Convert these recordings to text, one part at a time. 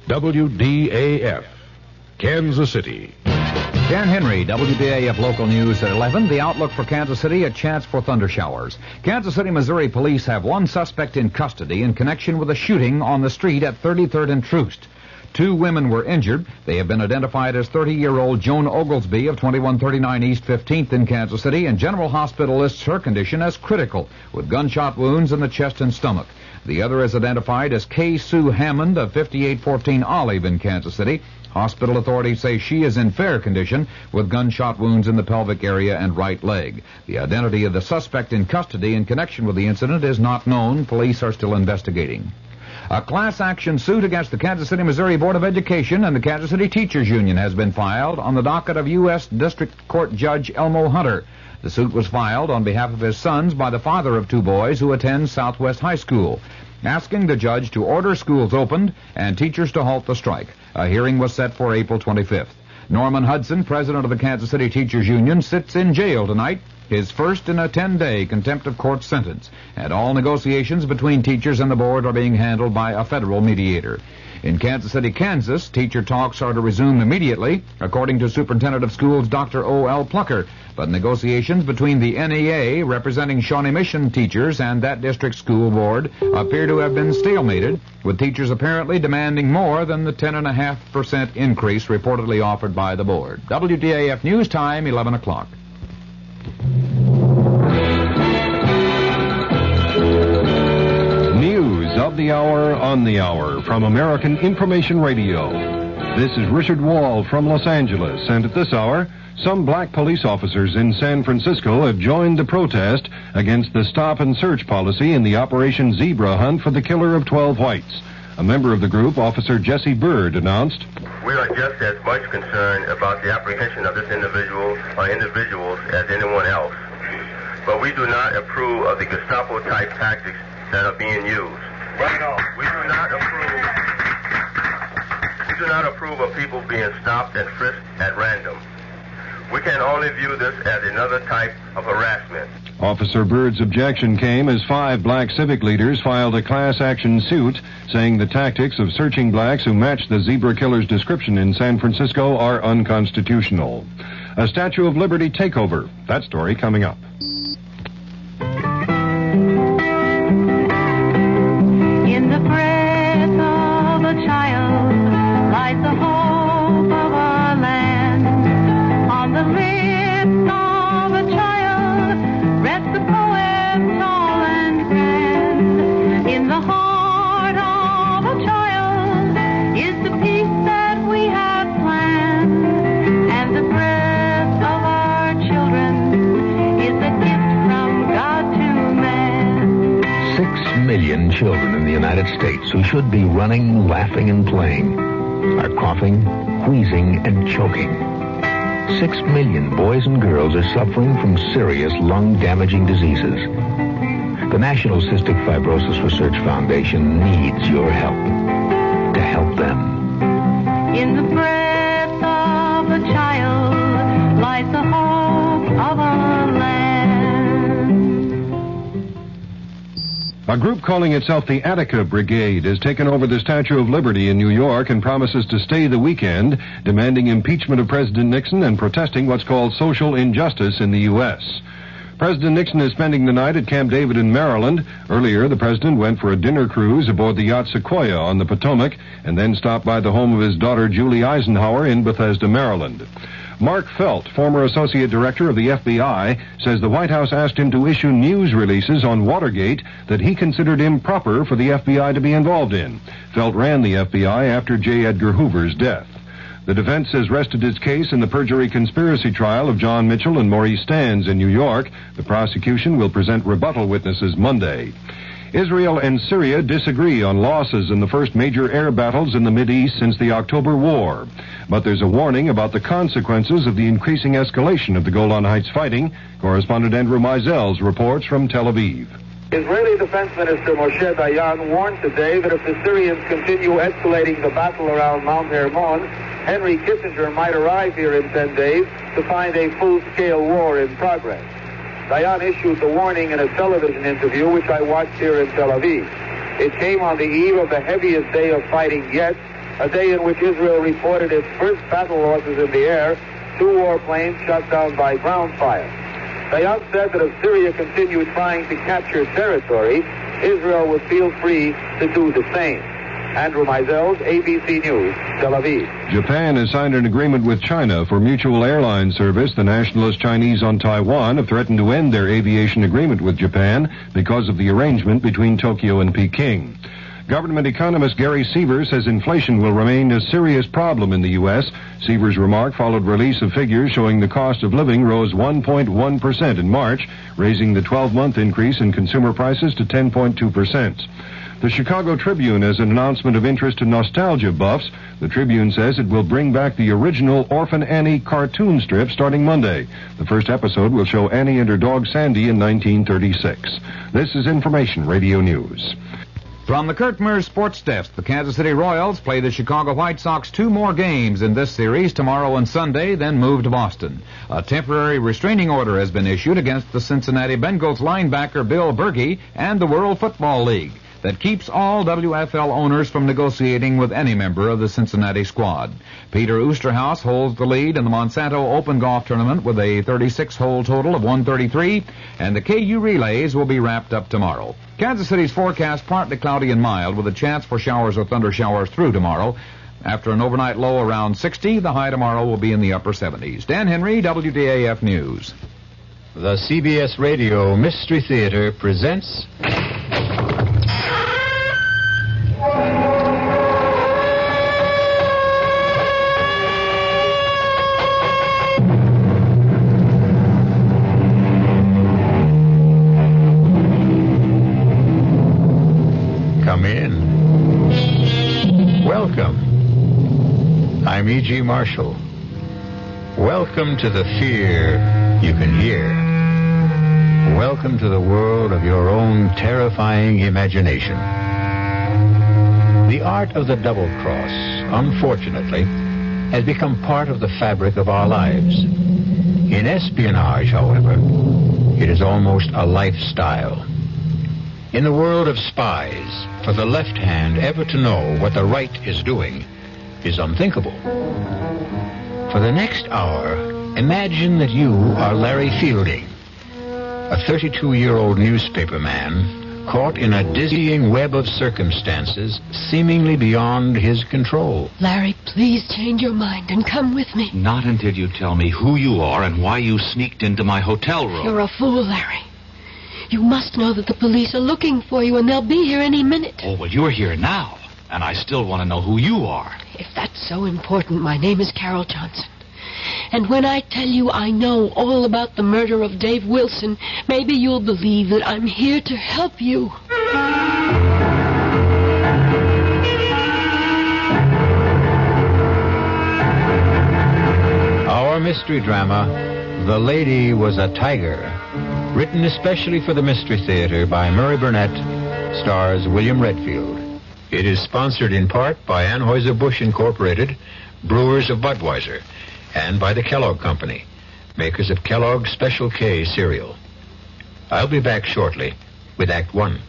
WDAF, Kansas City. Dan Henry, WDAF Local News at 11. The outlook for Kansas City, a chance for thunder showers. Kansas City, Missouri police have one suspect in custody in connection with a shooting on the street at 33rd and Troost. 2 women were injured. They have been identified as 30-year-old Joan Oglesby of 2139 East 15th in Kansas City, and General Hospital lists her condition as critical, with gunshot wounds in the chest and stomach. The other is identified as Kay Sue Hammond of 5814 Olive in Kansas City. Hospital authorities say she is in fair condition with gunshot wounds in the pelvic area and right leg. The identity of the suspect in custody in connection with the incident is not known. Police are still investigating. A class action suit against the Kansas City, Missouri Board of Education and the Kansas City Teachers Union has been filed on the docket of U.S. District Court Judge Elmo Hunter. The suit was filed on behalf of his sons by the father of 2 boys who attend Southwest High School, asking the judge to order schools opened and teachers to halt the strike. A hearing was set for April 25th. Norman Hudson, president of the Kansas City Teachers Union, sits in jail tonight, his first in a 10-day contempt of court sentence, and all negotiations between teachers and the board are being handled by a federal mediator. In Kansas City, Kansas, teacher talks are to resume immediately, according to Superintendent of Schools Dr. O.L. Plucker, but negotiations between the NEA, representing Shawnee Mission teachers, and that district school board appear to have been stalemated, with teachers apparently demanding more than the 10.5% increase reportedly offered by the board. WDAF News Time, 11 o'clock. News of the hour on the hour from American Information Radio. This is Richard Wall from Los Angeles, and at this hour, some black police officers in San Francisco have joined the protest against the stop and search policy in the Operation Zebra hunt for the killer of 12 whites. A member of the group, Officer Jesse Bird, announced, "We are just as much concerned about the apprehension of this individual or individuals as anyone else. But we do not approve of the Gestapo-type tactics that are being used. We do not approve of people being stopped and frisked at random. We can only view this as another type of harassment." Officer Bird's objection came as 5 black civic leaders filed a class action suit saying the tactics of searching blacks who match the zebra killer's description in San Francisco are unconstitutional. A Statue of Liberty takeover. That story coming up. In the breath of a child lies the hope of our land. On the lips of a child rests the poem tall and grand. In the heart of a child is the peace that we have planned. And the breath of our children is a gift from God to man. 6 million children in the United States who should be running, laughing, and playing are coughing, wheezing, and choking. 6 million boys and girls are suffering from serious lung-damaging diseases. The National Cystic Fibrosis Research Foundation needs your help to help them. In the breath of a child lies the hope of our land. A group calling itself the Attica Brigade has taken over the Statue of Liberty in New York and promises to stay the weekend, demanding impeachment of President Nixon and protesting what's called social injustice in the U.S. President Nixon is spending the night at Camp David in Maryland. Earlier, the president went for a dinner cruise aboard the yacht Sequoia on the Potomac and then stopped by the home of his daughter Julie Eisenhower in Bethesda, Maryland. Mark Felt, former associate director of the FBI, says the White House asked him to issue news releases on Watergate that he considered improper for the FBI to be involved in. Felt ran the FBI after J. Edgar Hoover's death. The defense has rested its case in the perjury conspiracy trial of John Mitchell and Maurice Stans in New York. The prosecution will present rebuttal witnesses Monday. Israel and Syria disagree on losses in the first major air battles in the Mideast since the October War. But there's a warning about the consequences of the increasing escalation of the Golan Heights fighting. Correspondent Andrew Mizell's reports from Tel Aviv. Israeli Defense Minister Moshe Dayan warned today that if the Syrians continue escalating the battle around Mount Hermon, Henry Kissinger might arrive here in 10 days to find a full-scale war in progress. Dayan issued the warning in a television interview which I watched here in Tel Aviv. It came on the eve of the heaviest day of fighting yet a day in which Israel reported its first battle losses in the air, 2 warplanes shot down by ground fire. Dayan said that if Syria continued trying to capture territory, Israel would feel free to do the same. Andrew Mizels, ABC News, Tel Aviv. Japan has signed an agreement with China for mutual airline service. The nationalist Chinese on Taiwan have threatened to end their aviation agreement with Japan because of the arrangement between Tokyo and Peking. Government economist Gary Seaver says inflation will remain a serious problem in the U.S. Seaver's remark followed release of figures showing the cost of living rose 1.1% in March, raising the 12-month increase in consumer prices to 10.2%. The Chicago Tribune has an announcement of interest to nostalgia buffs. The Tribune says it will bring back the original Orphan Annie cartoon strip starting Monday. The first episode will show Annie and her dog Sandy in 1936. This is Information Radio News. From the Kurt Mears Sports Desk, the Kansas City Royals play the Chicago White Sox 2 more games in this series, tomorrow and Sunday, then move to Boston. A temporary restraining order has been issued against the Cincinnati Bengals linebacker Bill Bergey and the World Football League that keeps all WFL owners from negotiating with any member of the Cincinnati squad. Peter Oosterhouse holds the lead in the Monsanto Open Golf Tournament with a 36-hole total of 133, and the KU Relays will be wrapped up tomorrow. Kansas City's forecast partly cloudy and mild with a chance for showers or thunder showers through tomorrow. After an overnight low around 60, the high tomorrow will be in the upper 70s. Dan Henry, WDAF News. The CBS Radio Mystery Theater presents... Come in. Welcome. I'm E.G. Marshall. Welcome to the fear you can hear. Welcome to the world of your own terrifying imagination. The art of the double cross, unfortunately, has become part of the fabric of our lives. In espionage, however, it is almost a lifestyle. In the world of spies, for the left hand ever to know what the right is doing is unthinkable. For the next hour, imagine that you are Larry Fielding, a 32-year-old newspaperman caught in a dizzying web of circumstances seemingly beyond his control. Larry, please change your mind and come with me. Not until you tell me who you are and why you sneaked into my hotel room. You're a fool, Larry. You must know that the police are looking for you and they'll be here any minute. Oh, well, you're here now, and I still want to know who you are. If that's so important, my name is Carol Johnson. And when I tell you I know all about the murder of Dave Wilson, maybe you'll believe that I'm here to help you. Our mystery drama, The Lady Was a Tiger, written especially for the Mystery Theater by Murray Burnett, stars William Redfield. It is sponsored in part by Anheuser-Busch Incorporated, brewers of Budweiser, and by the Kellogg Company, makers of Kellogg's Special K cereal. I'll be back shortly with Act One.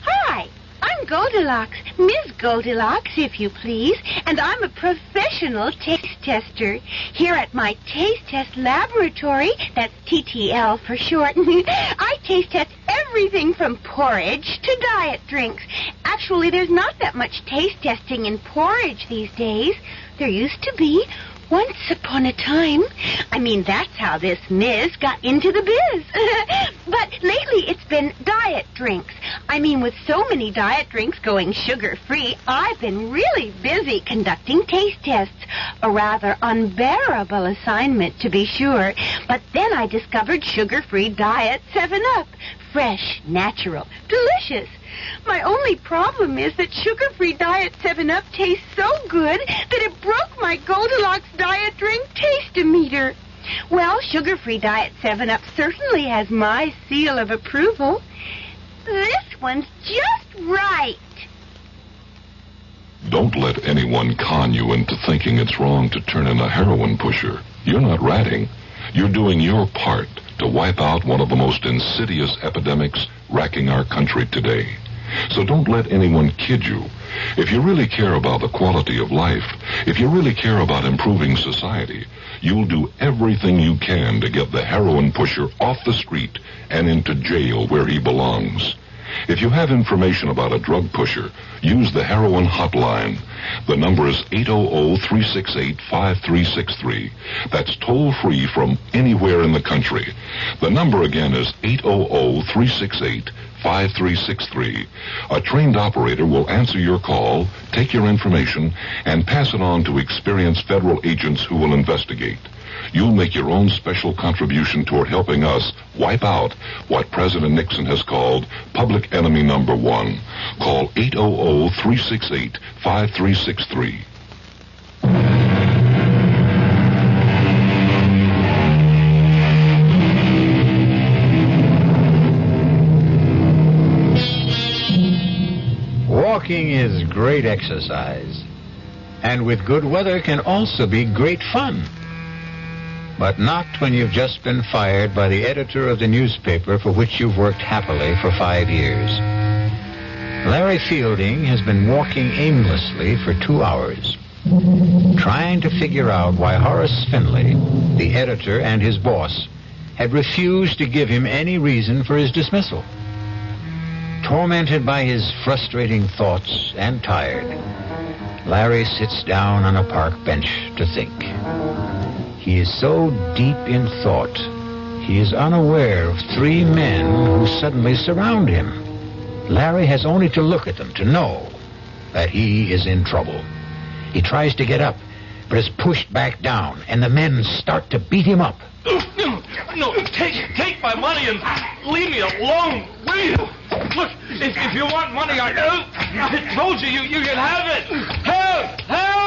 Hi, I'm Goldilocks, Ms. Goldilocks, if you please, and I'm a professional taste tester. Here at my taste test laboratory, that's TTL for short, I taste test everything from porridge to diet drinks. Actually, there's not that much taste testing in porridge these days. There used to be. Once upon a time. I mean, that's how this Ms. got into the biz. But lately it's been diet drinks. I mean, with so many diet drinks going sugar-free, I've been really busy conducting taste tests. A rather unbearable assignment, to be sure. But then I discovered sugar-free diet 7-Up. Fresh, natural, delicious. My only problem is that sugar-free diet 7-Up tastes so good that it broke my Goldilocks diet drink taste-o-meter. Well, sugar-free diet 7-Up certainly has my seal of approval. This one's just right. Don't let anyone con you into thinking it's wrong to turn in a heroin pusher. You're not ratting. You're doing your part to wipe out one of the most insidious epidemics racking our country today. So don't let anyone kid you. If you really care about the quality of life, if you really care about improving society, you'll do everything you can to get the heroin pusher off the street and into jail where he belongs. If you have information about a drug pusher, use the heroin hotline. The number is 800-368-5363. That's toll-free from anywhere in the country. The number again is 800-368-5363. A trained operator will answer your call, take your information, and pass it on to experienced federal agents who will investigate. You'll make your own special contribution toward helping us wipe out what President Nixon has called public enemy number one. Call 800-368-5363. Walking is great exercise, and with good weather can also be great fun. But not when you've just been fired by the editor of the newspaper for which you've worked happily for 5 years. Larry Fielding has been walking aimlessly for 2 hours, trying to figure out why Horace Finley, the editor and his boss, had refused to give him any reason for his dismissal. Tormented by his frustrating thoughts and tired, Larry sits down on a park bench to think. He is so deep in thought, he is unaware of 3 men who suddenly surround him. Larry has only to look at them to know that he is in trouble. He tries to get up, but is pushed back down, and the men start to beat him up. No, take my money and leave me alone, will you? Look, if you want money, I told you can have it. Help! Help!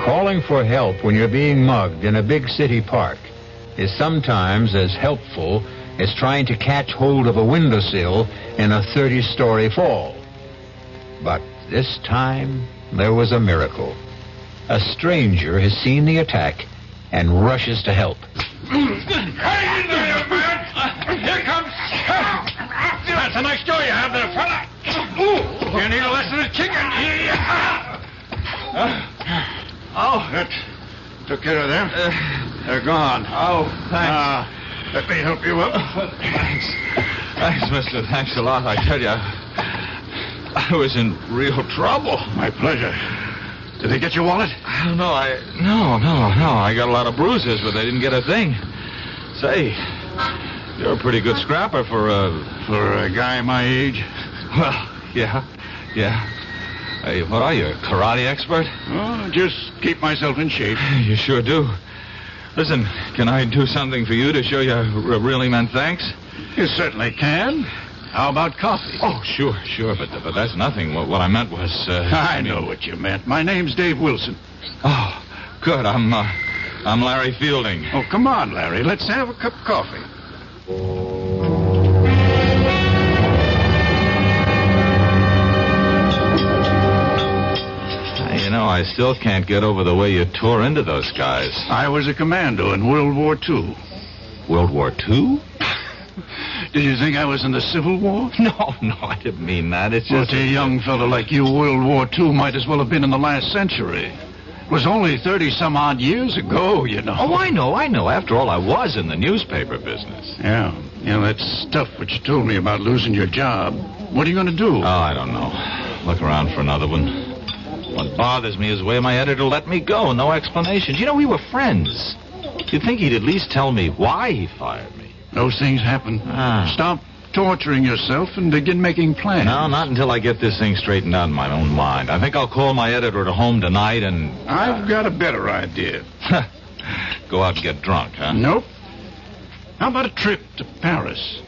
Calling for help when you're being mugged in a big city park is sometimes as helpful as trying to catch hold of a windowsill in a 30-story fall. But this time, there was a miracle. A stranger has seen the attack and rushes to help. Hang in there, man! Here comes... That's a nice jaw you have there, fella. You need a lesson of chicken. That took care of them. They're gone. Oh, thanks. Let me help you up. Thanks, mister. Thanks a lot. I tell you, I was in real trouble. My pleasure. Did they get your wallet? No. I got a lot of bruises, but they didn't get a thing. Say, you're a pretty good scrapper for a guy my age. Well, yeah. Hey, what are you, a karate expert? Oh, just keep myself in shape. You sure do. Listen, can I do something for you to show you I really meant thanks? You certainly can. How about coffee? Oh, sure, but that's nothing. What I meant was... I know what you meant. My name's Dave Wilson. Oh, good. I'm Larry Fielding. Oh, come on, Larry. Let's have a cup of coffee. You know, I still can't get over the way you tore into those guys. I was a commando in World War II. World War II? Did you think I was in the Civil War? No, I didn't mean that. It's just... Well, to a young fellow like you, World War II might as well have been in the last century. It was only 30-some-odd years ago, you know. Oh, I know. After all, I was in the newspaper business. Yeah, that's tough what you told me about losing your job. What are you going to do? Oh, I don't know. Look around for another one. What bothers me is the way my editor let me go. No explanations. You know, we were friends. You'd think he'd at least tell me why he fired me. Those things happen. Stop torturing yourself and begin making plans. No, not until I get this thing straightened out in my own mind. I think I'll call my editor at home tonight and... I've got a better idea. Go out and get drunk, huh? Nope. How about a trip to Paris?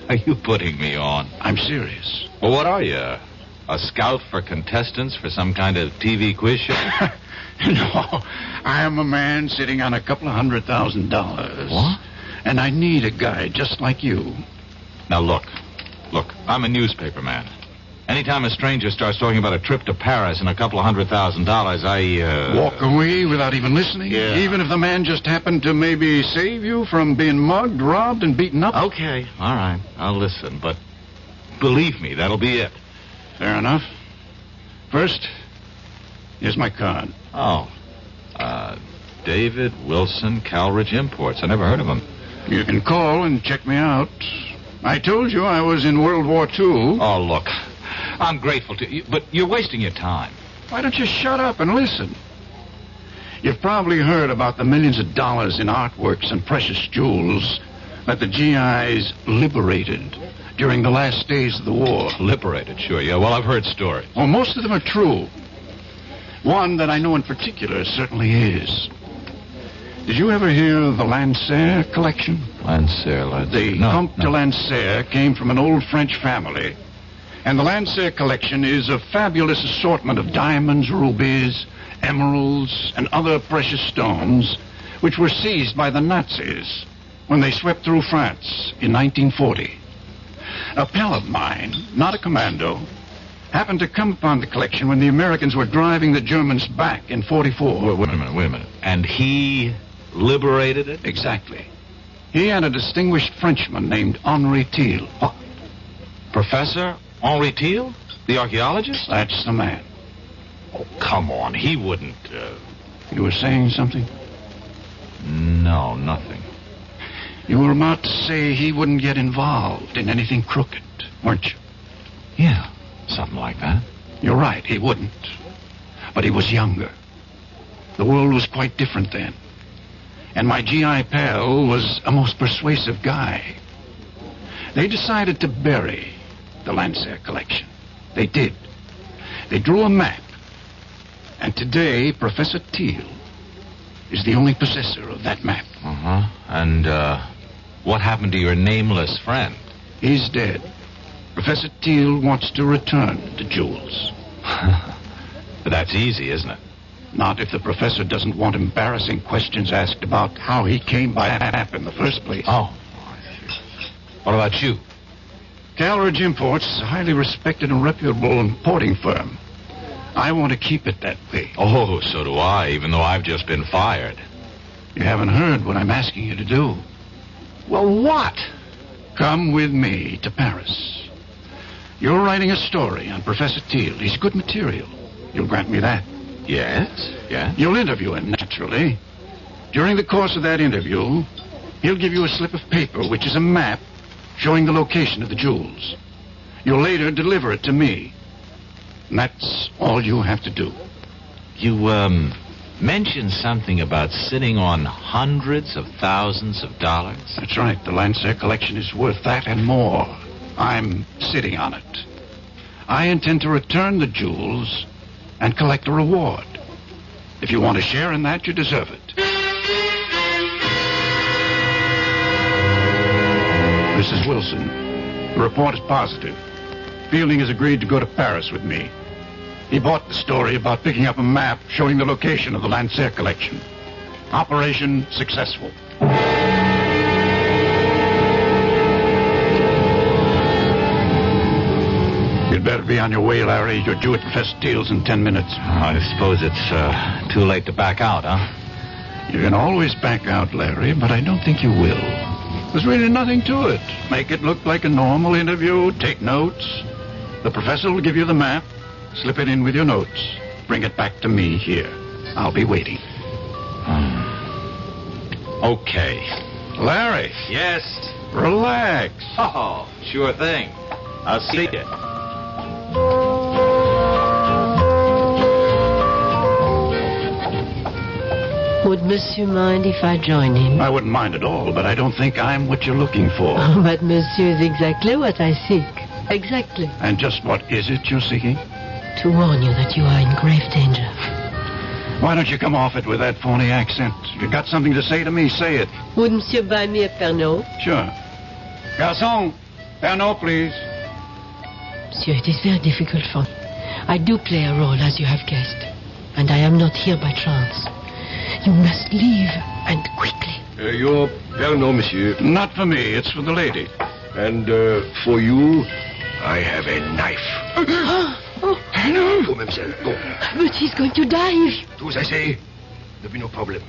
Are you putting me on? I'm serious. Well, what are you? A scout for contestants for some kind of TV quiz show? No, I am a man sitting on $200,000. What? And I need a guy just like you. Now, look, I'm a newspaper man. Anytime a stranger starts talking about a trip to Paris and a couple of $100,000, I, Walk away without even listening? Yeah. Even if the man just happened to maybe save you from being mugged, robbed, and beaten up? Okay, all right, I'll listen, but believe me, that'll be it. Fair enough. First, here's my card. Oh, David Wilson Calridge Imports. I never heard of him. You can call and check me out. I told you I was in World War II. Oh, look, I'm grateful to you, but you're wasting your time. Why don't you shut up and listen? You've probably heard about the millions of dollars in artworks and precious jewels that the GIs liberated during the last days of the war. Liberated, sure, yeah. Well, I've heard stories. Well, most of them are true. One that I know in particular certainly is. Did you ever hear of the Lancer collection? Lancer. The Comte de Lancer came from an old French family. And the Lancer collection is a fabulous assortment of diamonds, rubies, emeralds, and other precious stones which were seized by the Nazis when they swept through France in 1940. A pal of mine, not a commando, happened to come upon the collection when the Americans were driving the Germans back in 44. Wait a minute. And he liberated it? Exactly. He and a distinguished Frenchman named Henri Thiel. What? Professor Henri Thiel? The archaeologist? That's the man. Oh, come on. He wouldn't, You were saying something? No, nothing. You were about to say he wouldn't get involved in anything crooked, weren't you? Yeah, something like that. You're right, he wouldn't. But he was younger. The world was quite different then. And my GI pal was a most persuasive guy. They decided to bury the Lancer collection. They did. They drew a map. And today, Professor Thiel is the only possessor of that map. Uh-huh. And, what happened to your nameless friend? He's dead. Professor Thiel wants to return the jewels. But that's easy, isn't it? Not if the professor doesn't want embarrassing questions asked about how he came by that map in the first place. Oh. What about you? Calridge Imports is a highly respected and reputable importing firm. I want to keep it that way. Oh, so do I, even though I've just been fired. You haven't heard what I'm asking you to do. Well, what? Come with me to Paris. You're writing a story on Professor Thiel. He's good material. You'll grant me that. Yes, yeah. You'll interview him, naturally. During the course of that interview, he'll give you a slip of paper, which is a map showing the location of the jewels. You'll later deliver it to me. And that's all you have to do. You, mentioned something about sitting on hundreds of thousands of dollars? That's right. The Lancer collection is worth that and more. I'm sitting on it. I intend to return the jewels and collect a reward. If you want to share in that, you deserve it. Mrs. Wilson, the report is positive. Fielding has agreed to go to Paris with me. He bought the story about picking up a map showing the location of the Lancer collection. Operation successful. You'd better be on your way, Larry. You're due at Professor Thiel's in 10 minutes. I suppose it's too late to back out, huh? You can always back out, Larry, but I don't think you will. There's really nothing to it. Make it look like a normal interview. Take notes. The professor will give you the map. Slip it in with your notes. Bring it back to me here. I'll be waiting. Okay. Larry. Yes? Relax. Oh, sure thing. I'll see you. Would Monsieur mind if I join him? I wouldn't mind at all, but I don't think I'm what you're looking for. Oh, but Monsieur is exactly what I seek. Exactly. And just what is it you're seeking? To warn you that you are in grave danger. Why don't you come off it with that phony accent? You got something to say to me, say it. Would Monsieur buy me a Pernod? Sure. Garçon, Pernod, please. Monsieur, it is very difficult for me. I do play a role, as you have guessed. And I am not here by chance. You must leave, and quickly. Your Pernod, monsieur. Not for me, it's for the lady. And for you, I have a knife. Oh. Go, mademoiselle, go. But he's going to die. Do as I say. There'll be no problem.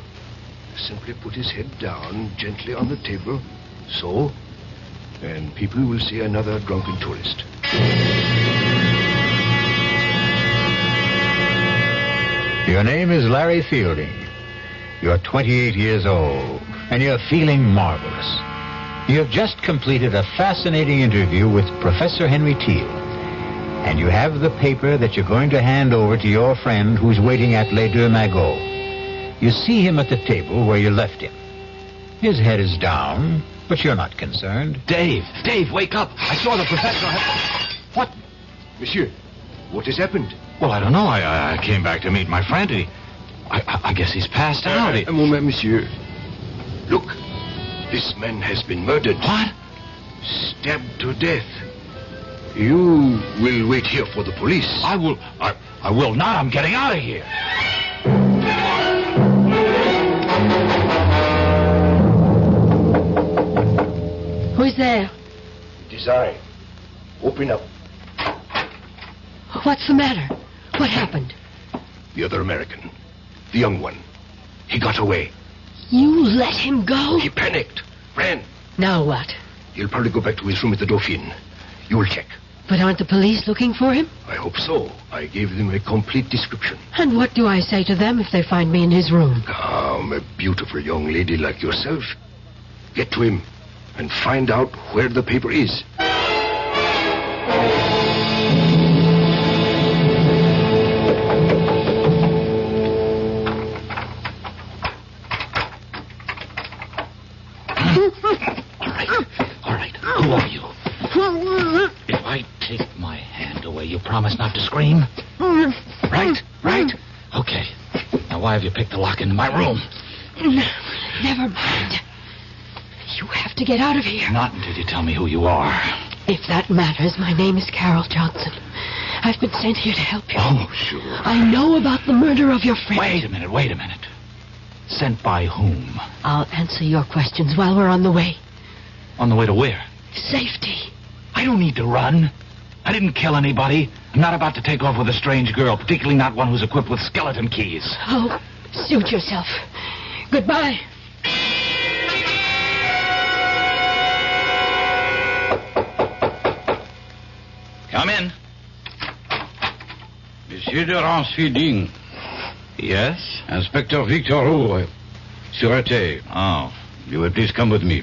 Simply put his head down gently on the table. So. And people will see another drunken tourist. Your name is Larry Fielding. You're 28 years old, and you're feeling marvelous. You have just completed a fascinating interview with Professor Henry Teal, and you have the paper that you're going to hand over to your friend who's waiting at Les Deux Magots. You see him at the table where you left him. His head is down, but you're not concerned. Dave, wake up. I saw the professor. What? Monsieur, what has happened? Well, I don't know. I came back to meet my friend. I guess he's passed out. A moment, monsieur. Look, this man has been murdered. What? Stabbed to death. You will wait here for the police. I will not. I'm getting out of here. Who's there? It is I. Open up. What's the matter? What happened? The other American. The young one. He got away. You let him go? He panicked. Ran. Now what? He'll probably go back to his room at the Dauphine. You will check. But aren't the police looking for him? I hope so. I gave them a complete description. And what do I say to them if they find me in his room? Calm, a beautiful young lady like yourself. Get to him and find out where the paper is. All right. Who are you? If I take my hand away, you promise not to scream? Right? Okay. Now, why have you picked the lock into my room? Never mind. You have to get out of here. Not until you tell me who you are. If that matters, my name is Carol Johnson. I've been sent here to help you. Oh, sure. I know about the murder of your friend. Wait a minute. Sent by whom? I'll answer your questions while we're on the way. On the way to where? Safety. I don't need to run. I didn't kill anybody. I'm not about to take off with a strange girl, particularly not one who's equipped with skeleton keys. Oh, suit yourself. Goodbye. Come in. Monsieur de Ransfielding. Yes? Inspector Victor Roux, Sûreté. Oh. You will please come with me.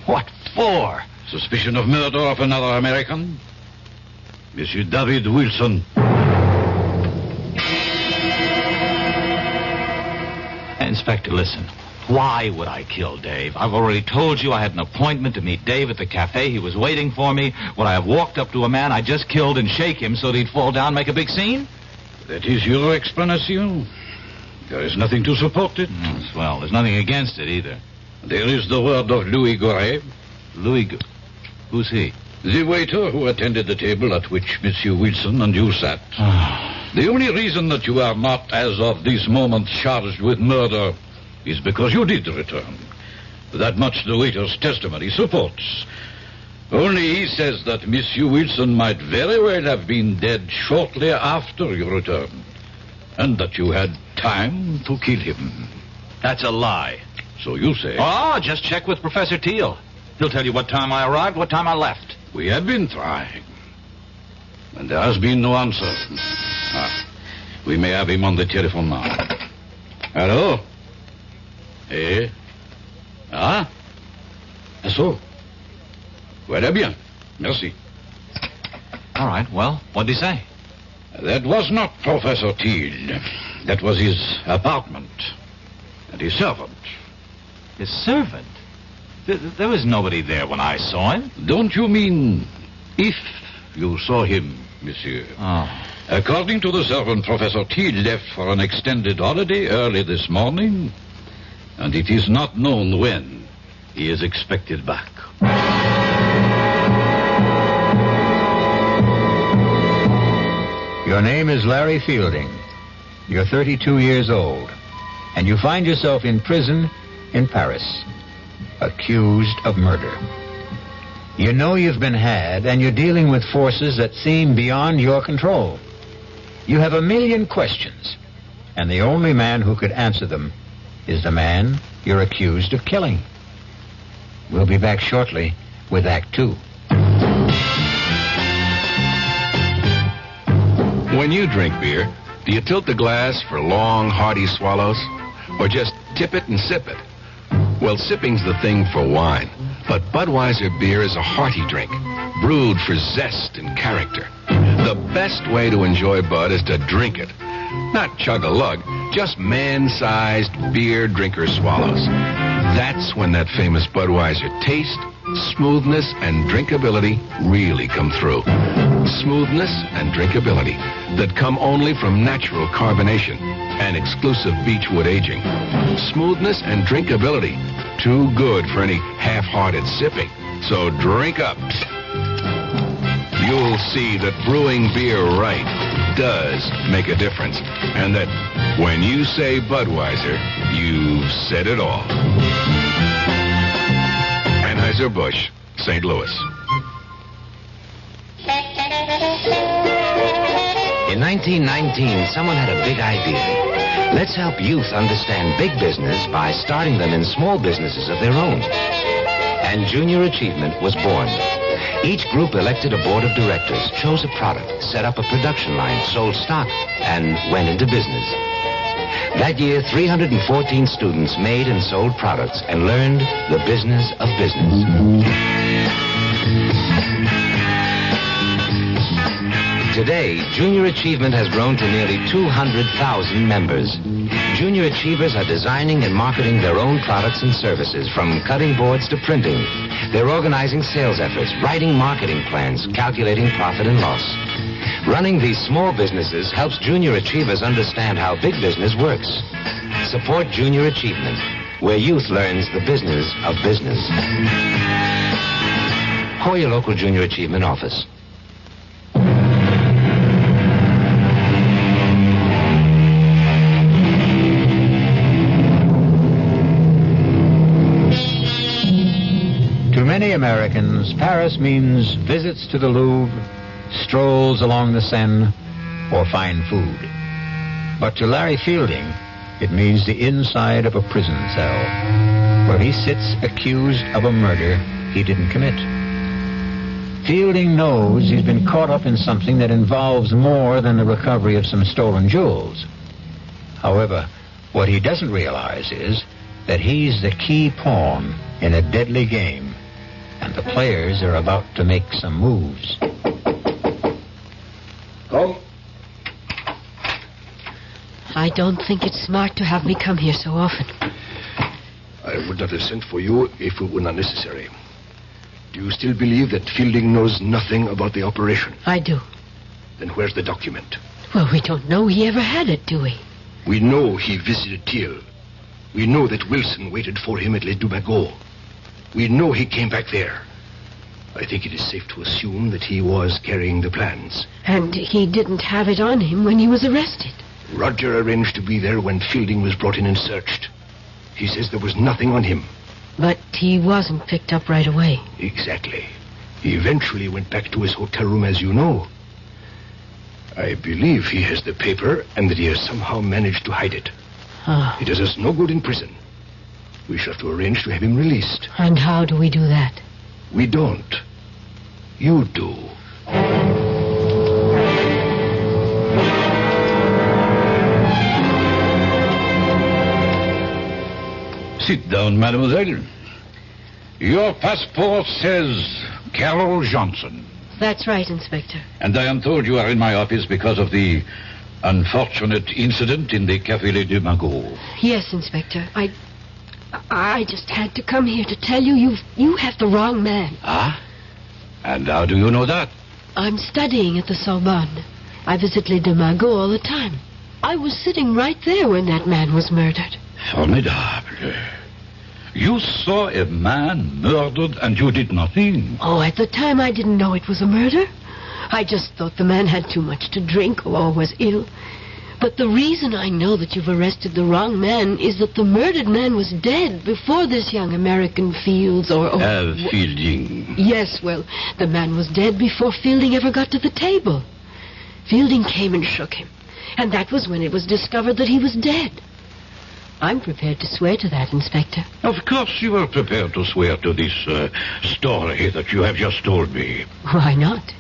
What for? Suspicion of murder of another American? Monsieur David Wilson. Inspector, listen. Why would I kill Dave? I've already told you I had an appointment to meet Dave at the cafe. He was waiting for me. Would I have walked up to a man I just killed and shake him so that he'd fall down, make a big scene? That is your explanation? There is nothing to support it. Well, there's nothing against it either. There is the word of Louis Goret. Who's he? The waiter who attended the table at which Monsieur Wilson and you sat. The only reason that you are not, as of this moment, charged with murder is because you did return. That much the waiter's testimony supports. Only he says that Monsieur Wilson might very well have been dead shortly after you returned, and that you had time to kill him. That's a lie. So you say. Oh, just check with Professor Teal. He'll tell you what time I arrived, what time I left. We have been trying, and there has been no answer. We may have him on the telephone now. Hello? Eh? So? Voilà bien. Merci. All right, well, what'd he say? That was not Professor Teal. That was his apartment. And his servant. His servant? There was nobody there when I saw him. Don't you mean if you saw him, monsieur? Oh. According to the servant, Professor Teal left for an extended holiday early this morning, and it is not known when he is expected back. Your name is Larry Fielding. You're 32 years old, and you find yourself in prison in Paris, accused of murder. You know you've been had, and you're dealing with forces that seem beyond your control. You have a million questions, and the only man who could answer them is the man you're accused of killing. We'll be back shortly with Act 2. When you drink beer, do you tilt the glass for long, hearty swallows? Or just tip it and sip it? Well, sipping's the thing for wine. But Budweiser beer is a hearty drink, brewed for zest and character. The best way to enjoy Bud is to drink it. Not chug-a-lug, just man-sized beer drinker swallows. That's when that famous Budweiser taste, smoothness, and drinkability really come through. Smoothness and drinkability that come only from natural carbonation and exclusive beechwood aging. Smoothness and drinkability, too good for any half-hearted sipping. So drink up. You'll see that brewing beer right does make a difference, and that when you say Budweiser, you've said it all. Anheuser-Busch, St. Louis. In 1919, someone had a big idea. Let's help youth understand big business by starting them in small businesses of their own. And Junior Achievement was born. Each group elected a board of directors, chose a product, set up a production line, sold stock, and went into business. That year, 314 students made and sold products and learned the business of business. Today, Junior Achievement has grown to nearly 200,000 members. Junior Achievers are designing and marketing their own products and services, from cutting boards to printing. They're organizing sales efforts, writing marketing plans, calculating profit and loss. Running these small businesses helps Junior Achievers understand how big business works. Support Junior Achievement, where youth learns the business of business. Call your local Junior Achievement office. To many Americans, Paris means visits to the Louvre, strolls along the Seine, or fine food. But to Larry Fielding, it means the inside of a prison cell, where he sits accused of a murder he didn't commit. Fielding knows he's been caught up in something that involves more than the recovery of some stolen jewels. However, what he doesn't realize is that he's the key pawn in a deadly game, and the players are about to make some moves. Come. I don't think it's smart to have me come here so often. I would not have sent for you if it were not necessary. Do you still believe that Fielding knows nothing about the operation? I do. Then where's the document? Well, we don't know he ever had it, do we? We know he visited Thiel. We know that Wilson waited for him at Les Dumagots. We know he came back there. I think it is safe to assume that he was carrying the plans. And he didn't have it on him when he was arrested. Roger arranged to be there when Fielding was brought in and searched. He says there was nothing on him. But he wasn't picked up right away. Exactly. He eventually went back to his hotel room, as you know. I believe he has the paper and that he has somehow managed to hide it. Oh. It does us no good in prison. We shall have to arrange to have him released. And how do we do that? We don't. You do. Sit down, mademoiselle. Your passport says Carol Johnson. That's right, Inspector. And I am told you are in my office because of the unfortunate incident in the Café Les Dumagots. Yes, Inspector. I just had to come here to tell you you have the wrong man. Ah? And how do you know that? I'm studying at the Sorbonne. I visit Les Dumagots all the time. I was sitting right there when that man was murdered. Formidable. You saw a man murdered and you did nothing. Oh, at the time I didn't know it was a murder. I just thought the man had too much to drink or was ill. But the reason I know that you've arrested the wrong man is that the murdered man was dead before this young American Fields Fielding. Yes, well, the man was dead before Fielding ever got to the table. Fielding came and shook him, and that was when it was discovered that he was dead. I'm prepared to swear to that, Inspector. Of course you are prepared to swear to this story that you have just told me. Why not?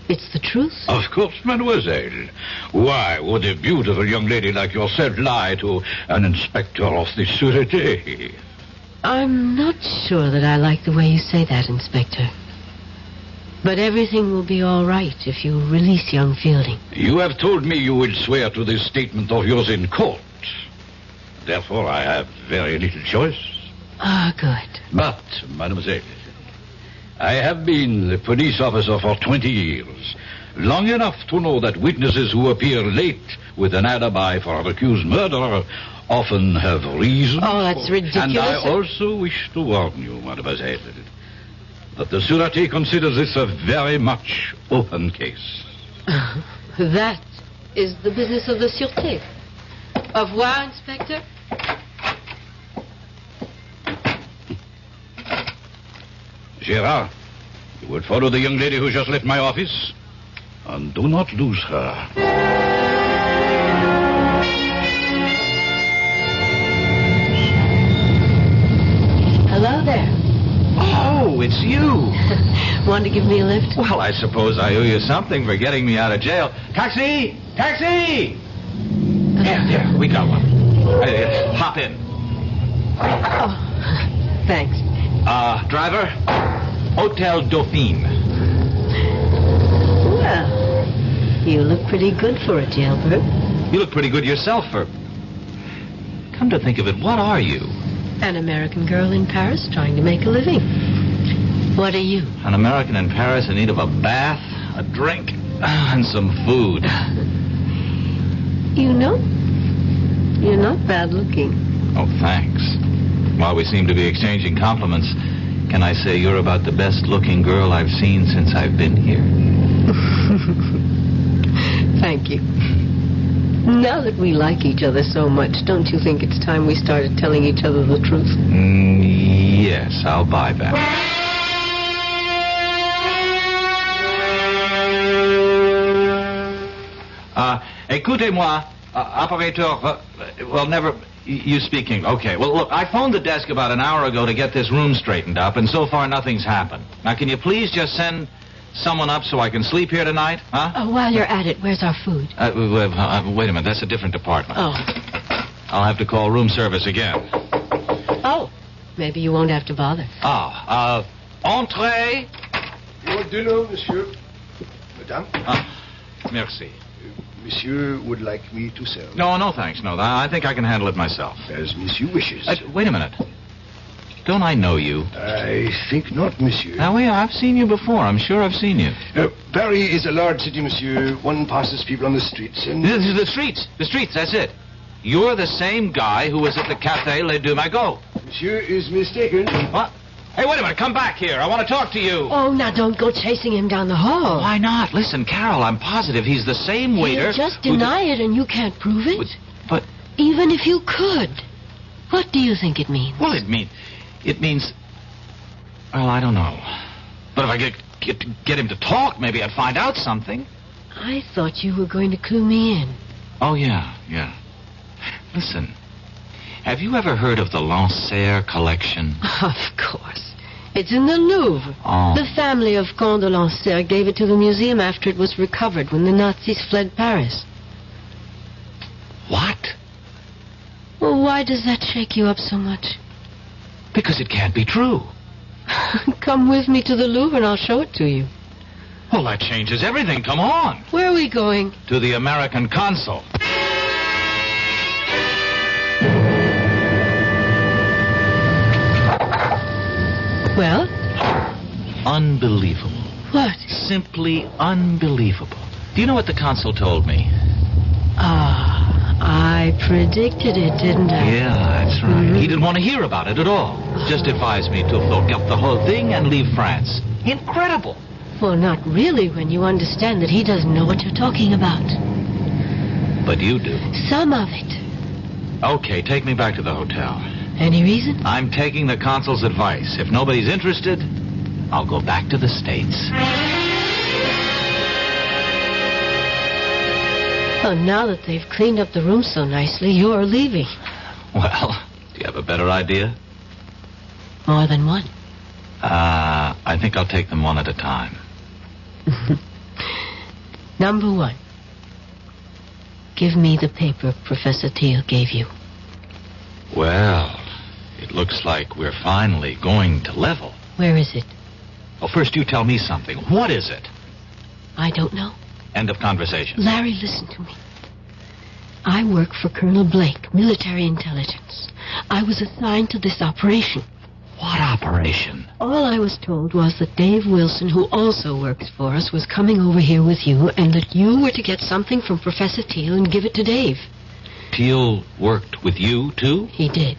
It's the truth. Of course, mademoiselle. Why would a beautiful young lady like yourself lie to an inspector of the sûreté? I'm not sure that I like the way you say that, Inspector. But everything will be all right if you release young Fielding. You have told me you will swear to this statement of yours in court. Therefore, I have very little choice. Ah, good. But, mademoiselle, I have been the police officer for 20 years. Long enough to know that witnesses who appear late with an alibi for an accused murderer often have reason. Oh, that's ridiculous. And I also wish to warn you, mademoiselle, that the Sûreté considers this a very much open case. That is the business of the Sûreté. Au revoir, Inspector. Gérard, you will follow the young lady who just left my office, and do not lose her. Hello there. Oh, it's you. Want to give me a lift? Well, I suppose I owe you something for getting me out of jail. Taxi! Taxi! There, we got one. Hop in. Oh, thanks. Driver, Hotel Dauphine. Well, you look pretty good for a jailbird. You look pretty good yourself for... Come to think of it, what are you? An American girl in Paris trying to make a living. What are you? An American in Paris in need of a bath, a drink, and some food. You know, you're not bad looking. Oh, thanks. While we seem to be exchanging compliments, can I say you're about the best-looking girl I've seen since I've been here? Thank you. Now that we like each other so much, don't you think it's time we started telling each other the truth? Yes, I'll buy that. Écoutez-moi, operateur, well, never... You speaking. Okay. Well, look, I phoned the desk about an hour ago to get this room straightened up, and so far nothing's happened. Now, can you please just send someone up so I can sleep here tonight? Huh? Oh, while you're at it, where's our food? Wait a minute. That's a different department. Oh. I'll have to call room service again. Oh. Maybe you won't have to bother. Entree. Your dinner, monsieur. Madame? Merci. Monsieur would like me to serve. No, thanks. No, I think I can handle it myself. As monsieur wishes. Wait a minute. Don't I know you? I think not, monsieur. Now, I've seen you before. I'm sure I've seen you. Paris is a large city, monsieur. One passes people on the streets and... The streets, that's it. You're the same guy who was at the Café Les Deux Magots. Monsieur is mistaken. What? Hey, wait a minute. Come back here. I want to talk to you. Oh, now don't go chasing him down the hall. Why not? Listen, Carol, I'm positive he's the same waiter. He'll just deny it and you can't prove it. But... Even if you could. What do you think it means? Well, it means... Well, I don't know. But if I get him to talk, maybe I'd find out something. I thought you were going to clue me in. Oh, yeah. Listen, have you ever heard of the Lancer collection? Of course. It's in the Louvre. Oh. The family of Comte de Lancer gave it to the museum after it was recovered when the Nazis fled Paris. What? Well, why does that shake you up so much? Because it can't be true. Come with me to the Louvre and I'll show it to you. Well, that changes everything. Come on. Where are we going? To the American consul. Well? Unbelievable. What? Simply unbelievable. Do you know what the consul told me? I predicted it, didn't I? Yeah, that's right. Mm-hmm. He didn't want to hear about it at all. Just advised me to forget the whole thing and leave France. Incredible. Well, not really when you understand that he doesn't know what you're talking about. But you do. Some of it. Okay, take me back to the hotel. Any reason? I'm taking the consul's advice. If nobody's interested, I'll go back to the States. Oh, now that they've cleaned up the room so nicely, you're leaving. Well, do you have a better idea? More than one. I think I'll take them one at a time. Number one. Give me the paper Professor Teal gave you. Well, it looks like we're finally going to level. Where is it? Well, first you tell me something. What is it? I don't know. End of conversation. Larry, listen to me. I work for Colonel Blake, military intelligence. I was assigned to this operation. What operation? All I was told was that Dave Wilson, who also works for us, was coming over here with you, and that you were to get something from Professor Teal and give it to Dave. Teal worked with you, too? He did.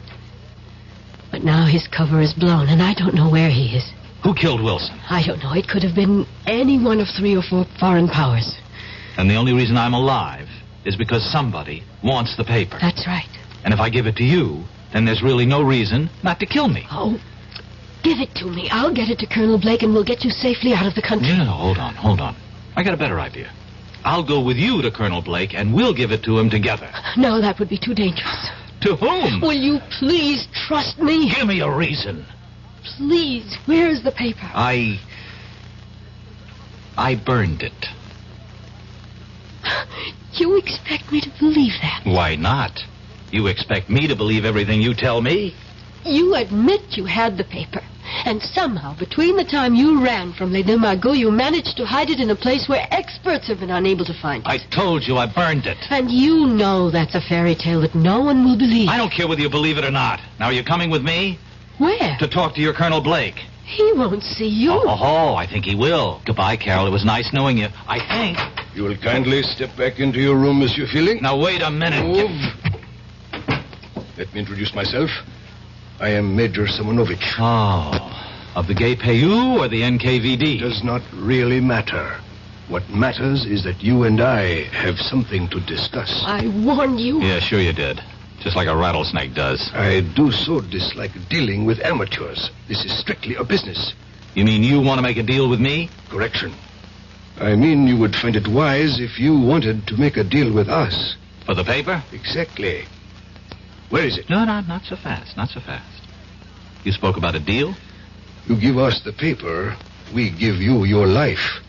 But now his cover is blown, and I don't know where he is. Who killed Wilson? I don't know. It could have been any one of 3 or 4 foreign powers. And the only reason I'm alive is because somebody wants the paper. That's right. And if I give it to you, then there's really no reason not to kill me. Oh, give it to me. I'll get it to Colonel Blake, and we'll get you safely out of the country. No, hold on. I got a better idea. I'll go with you to Colonel Blake, and we'll give it to him together. No, that would be too dangerous. To whom? Will you please trust me? Give me a reason. Please, where is the paper? I burned it. You expect me to believe that? Why not? You expect me to believe everything you tell me? You admit you had the paper. And somehow, between the time you ran from Les Deux Magots, you managed to hide it in a place where experts have been unable to find it. I told you I burned it. And you know that's a fairy tale that no one will believe. I don't care whether you believe it or not. Now, are you coming with me? Where? To talk to your Colonel Blake. He won't see you. Oh, I think he will. Goodbye, Carol. It was nice knowing you. I think. You will kindly step back into your room, Monsieur Feeling. Now, wait a minute. Let me introduce myself. I am Major Simonovich. Oh, of the Gay Payou or the NKVD? Does not really matter. What matters is that you and I have something to discuss. I warned you. Yeah, sure you did. Just like a rattlesnake does. I do so dislike dealing with amateurs. This is strictly a business. You mean you want to make a deal with me? Correction. I mean you would find it wise if you wanted to make a deal with us. For the paper? Exactly. Where is it? No, not so fast. Not so fast. You spoke about a deal? You give us the paper, we give you your life.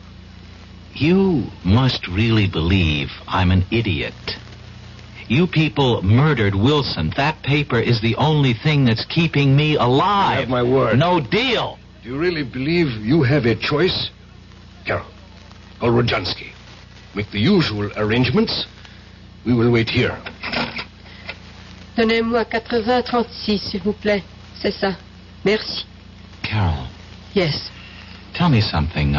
You must really believe I'm an idiot. You people murdered Wilson. That paper is the only thing that's keeping me alive. I have my word. No deal. Do you really believe you have a choice? Carol, call Rodjansky. Make the usual arrangements. We will wait here. Donnez-moi 80-36, s'il vous plaît. C'est ça. Merci. Carol. Yes. Tell me something.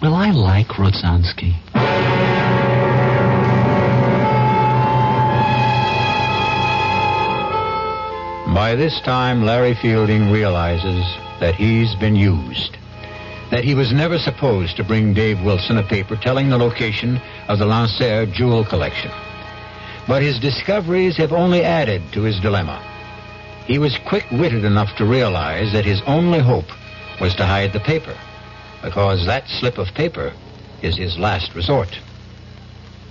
Will I like Rodzansky? By this time, Larry Fielding realizes that he's been used. That he was never supposed to bring Dave Wilson a paper telling the location of the Lancer jewel collection. But his discoveries have only added to his dilemma. He was quick-witted enough to realize that his only hope was to hide the paper, because that slip of paper is his last resort.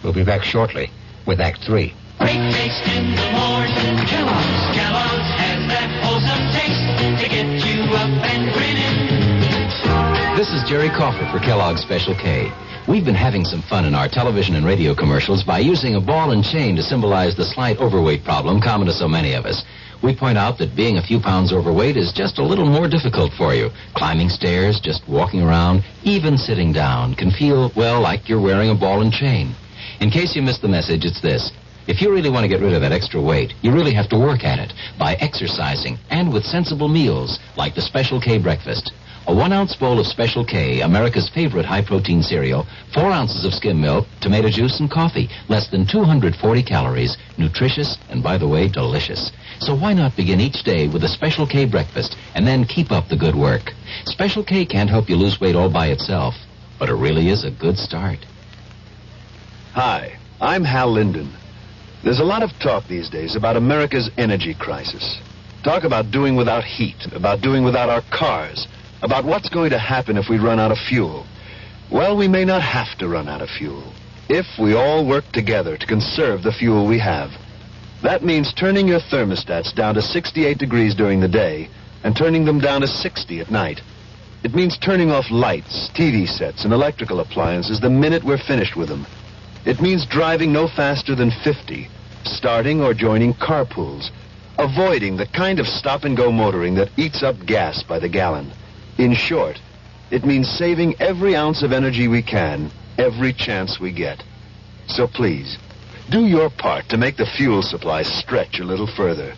We'll be back shortly with Act 3. Breakfast in the morning, Kellogg's has that wholesome taste to get you up and grinning. This is Jerry Kauffer for Kellogg's Special K. We've been having some fun in our television and radio commercials by using a ball and chain to symbolize the slight overweight problem common to so many of us. We point out that being a few pounds overweight is just a little more difficult for you. Climbing stairs, just walking around, even sitting down can feel, well, like you're wearing a ball and chain. In case you missed the message, it's this. If you really want to get rid of that extra weight, you really have to work at it by exercising and with sensible meals like the Special K breakfast. A 1-ounce bowl of Special K, America's favorite high-protein cereal, 4 ounces of skim milk, tomato juice, and coffee. Less than 240 calories. Nutritious and, by the way, delicious. So why not begin each day with a Special K breakfast and then keep up the good work? Special K can't help you lose weight all by itself, but it really is a good start. Hi, I'm Hal Linden. There's a lot of talk these days about America's energy crisis. Talk about doing without heat, about doing without our cars, about what's going to happen if we run out of fuel. Well, we may not have to run out of fuel if we all work together to conserve the fuel we have. That means turning your thermostats down to 68 degrees during the day and turning them down to 60 at night. It means turning off lights, TV sets, and electrical appliances the minute we're finished with them. It means driving no faster than 50, starting or joining carpools, avoiding the kind of stop-and-go motoring that eats up gas by the gallon. In short, it means saving every ounce of energy we can, every chance we get. So please, do your part to make the fuel supply stretch a little further.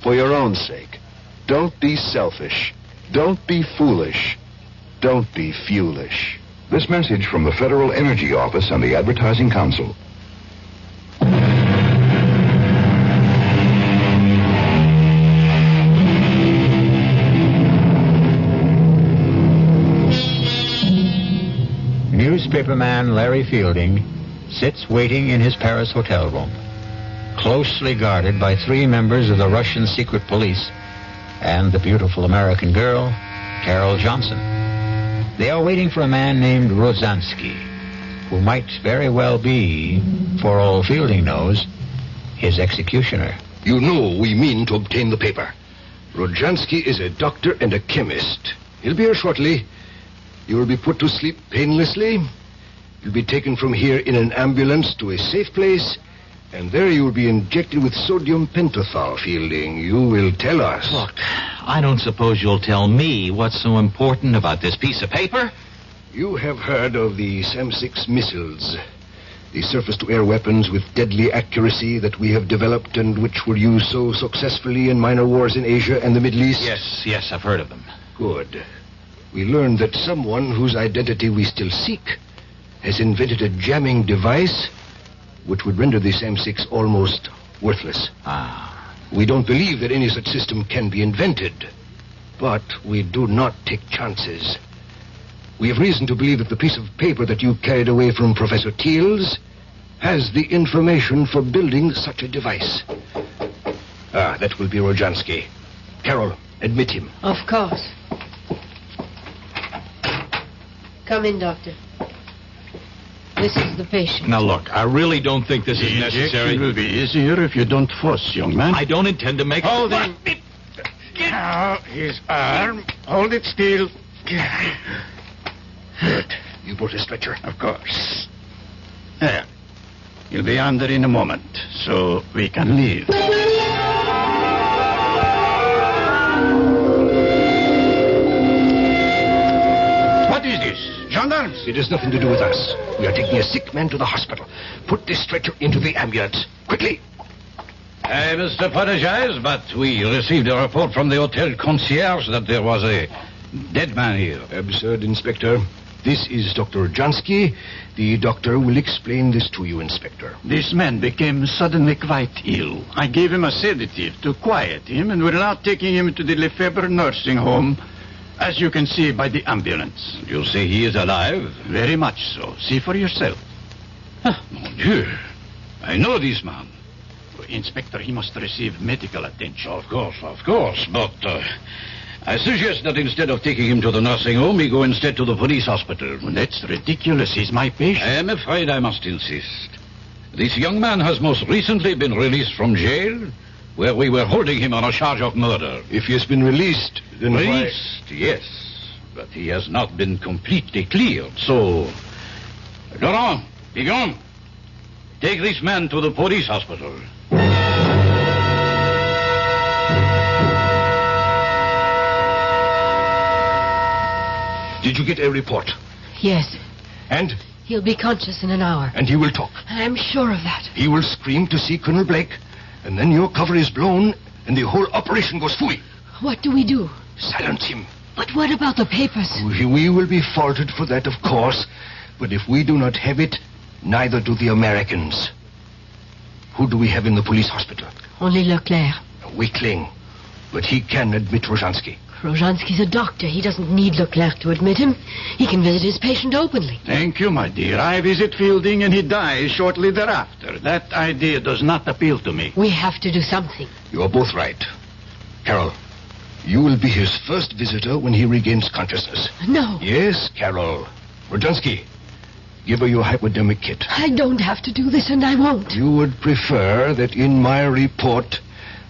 For your own sake, don't be selfish. Don't be foolish. Don't be fuelish. This message from the Federal Energy Office and the Advertising Council. Newspaperman Larry Fielding sits waiting in his Paris hotel room, closely guarded by 3 members of the Russian secret police and the beautiful American girl, Carol Johnson. They are waiting for a man named Rosansky, who might very well be, for all Fielding knows, his executioner. You know we mean to obtain the paper. Rojansky is a doctor and a chemist. He'll be here shortly. You will be put to sleep painlessly. You'll be taken from here in an ambulance to a safe place, and there you will be injected with sodium pentothal, Fielding. You will tell us. Look, I don't suppose you'll tell me what's so important about this piece of paper? You have heard of the SAM-6 missiles, the surface-to-air weapons with deadly accuracy that we have developed and which were used so successfully in minor wars in Asia and the Middle East? Yes, I've heard of them. Good. We learned that someone whose identity we still seek has invented a jamming device which would render the SAM-6 almost worthless. We don't believe that any such system can be invented, but we do not take chances. We have reason to believe that the piece of paper that you carried away from Professor Teals has the information for building such a device. That will be Rojansky. Carol, admit him. Of course. Come in, Doctor. This is the patient. Now, look, I really don't think this is necessary. It will be easier if you don't fuss, young man. I don't intend to make... Hold him. Now, his arm. Hold it still. Good. You brought a stretcher? Of course. There. You'll be under in a moment, so we can leave. What is this? Gendarmes? It has nothing to do with us. We are taking a sick man to the hospital. Put this stretcher into the ambulance. Quickly. I must apologize, but we received a report from the hotel concierge that there was a dead man here. Absurd, Inspector. This is Dr. Jansky. The doctor will explain this to you, Inspector. This man became suddenly quite ill. I gave him a sedative to quiet him, and we're now taking him to the Lefebvre nursing home, as you can see by the ambulance. You say he is alive? Very much so. See for yourself. Mon Dieu. I know this man. Inspector, he must receive medical attention. Of course. But I suggest that instead of taking him to the nursing home, he go instead to the police hospital. That's ridiculous. He's my patient. I am afraid I must insist. This young man has most recently been released from jail, where we were holding him on a charge of murder. If he has been released, then Released, yes. But he has not been completely cleared, so... Laurent, Pigon, take this man to the police hospital. Did you get a report? Yes. And? He'll be conscious in an hour. And he will talk? I'm sure of that. He will scream to see Colonel Blake, and then your cover is blown, and the whole operation goes fooey. What do we do? Silence him. But what about the papers? We will be faulted for that, of course, but if we do not have it, neither do the Americans. Who do we have in the police hospital? Only Leclerc. A weakling, but he can admit Rojansky. Rozhansky's a doctor. He doesn't need Leclerc to admit him. He can visit his patient openly. Thank you, my dear. I visit Fielding and he dies shortly thereafter. That idea does not appeal to me. We have to do something. You are both right. Carol, you will be his first visitor when he regains consciousness. No. Yes, Carol. Rodzansky, give her your hypodermic kit. I don't have to do this, and I won't. You would prefer that in my report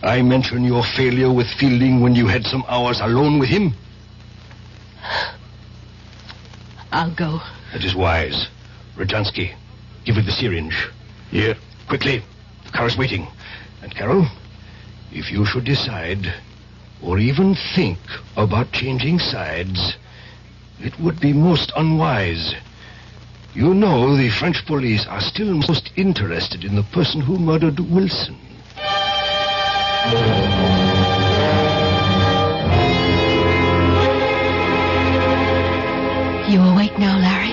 I mention your failure with Fielding when you had some hours alone with him? I'll go. That is wise. Rodzansky, give her the syringe. Here. Quickly. The car is waiting. And Carol, if you should decide, or even think about changing sides, it would be most unwise. You know the French police are still most interested in the person who murdered Wilson. You awake now, Larry?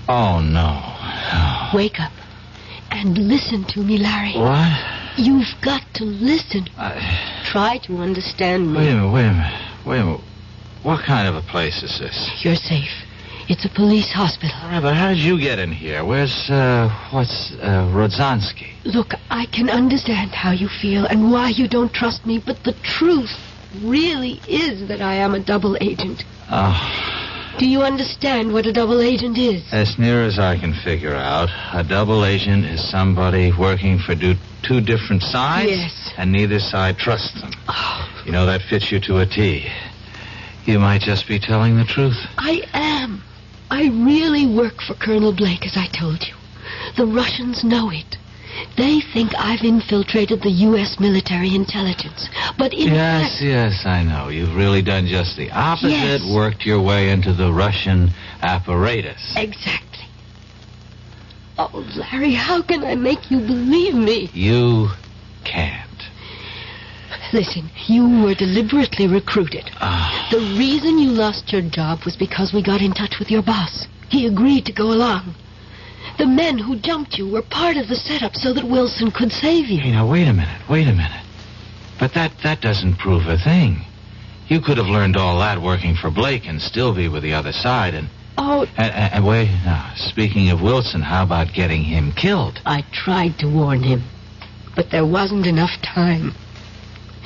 Oh, no. Wake up and listen to me, Larry. What? You've got to listen. Try to understand me. Wait a minute. What kind of a place is this? You're safe. It's a police hospital. Yeah, but how did you get in here? Where's, Rodzansky? Look, I can understand how you feel and why you don't trust me, but the truth really is that I am a double agent. Oh. Do you understand what a double agent is? As near as I can figure out, a double agent is somebody working for two different sides. Yes. And neither side trusts them. Oh. You know, that fits you to a T. You might just be telling the truth. I am. I really work for Colonel Blake, as I told you. The Russians know it. They think I've infiltrated the U.S. military intelligence. But in fact... Yes, I know. You've really done just the opposite. Yes. Worked your way into the Russian apparatus. Exactly. Oh, Larry, how can I make you believe me? You can't. Listen, you were deliberately recruited. The reason you lost your job was because we got in touch with your boss. He agreed to go along. The men who jumped you were part of the setup so that Wilson could save you. Hey, now, wait a minute. But that doesn't prove a thing. You could have learned all that working for Blake and still be with the other side and... Oh... And wait, now, speaking of Wilson, how about getting him killed? I tried to warn him, but there wasn't enough time.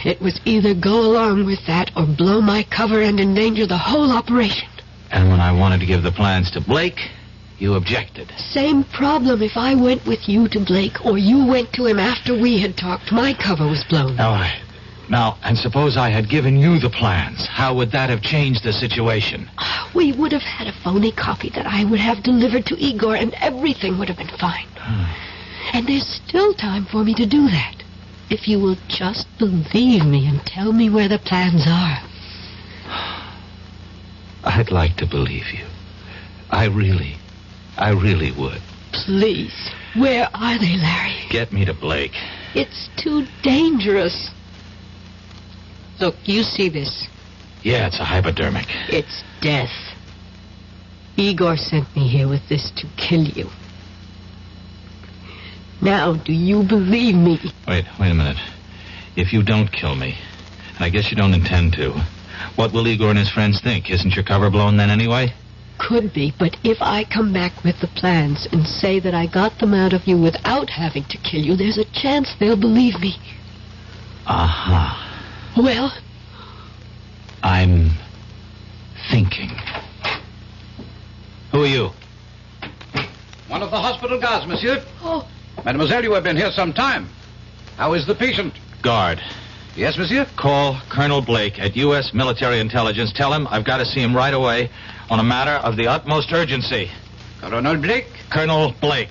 It was either go along with that or blow my cover and endanger the whole operation. And when I wanted to give the plans to Blake, you objected. Same problem if I went with you to Blake or you went to him after we had talked. My cover was blown. All right. Now, and suppose I had given you the plans. How would that have changed the situation? We would have had a phony copy that I would have delivered to Igor and everything would have been fine. And there's still time for me to do that. If you will just believe me and tell me where the plans are. I'd like to believe you. I really would. Please. Where are they, Larry? Get me to Blake. It's too dangerous. Look, you see this? Yeah, it's a hypodermic. It's death. Igor sent me here with this to kill you. Now, do you believe me? Wait a minute. If you don't kill me, and I guess you don't intend to, what will Igor and his friends think? Isn't your cover blown then anyway? Could be, but if I come back with the plans and say that I got them out of you without having to kill you, there's a chance they'll believe me. Well? I'm thinking. Who are you? One of the hospital guards, monsieur. Oh. Mademoiselle, you have been here some time. How is the patient? Guard. Yes, monsieur? Call Colonel Blake at U.S. Military Intelligence. Tell him I've got to see him right away on a matter of the utmost urgency. Colonel Blake? Colonel Blake.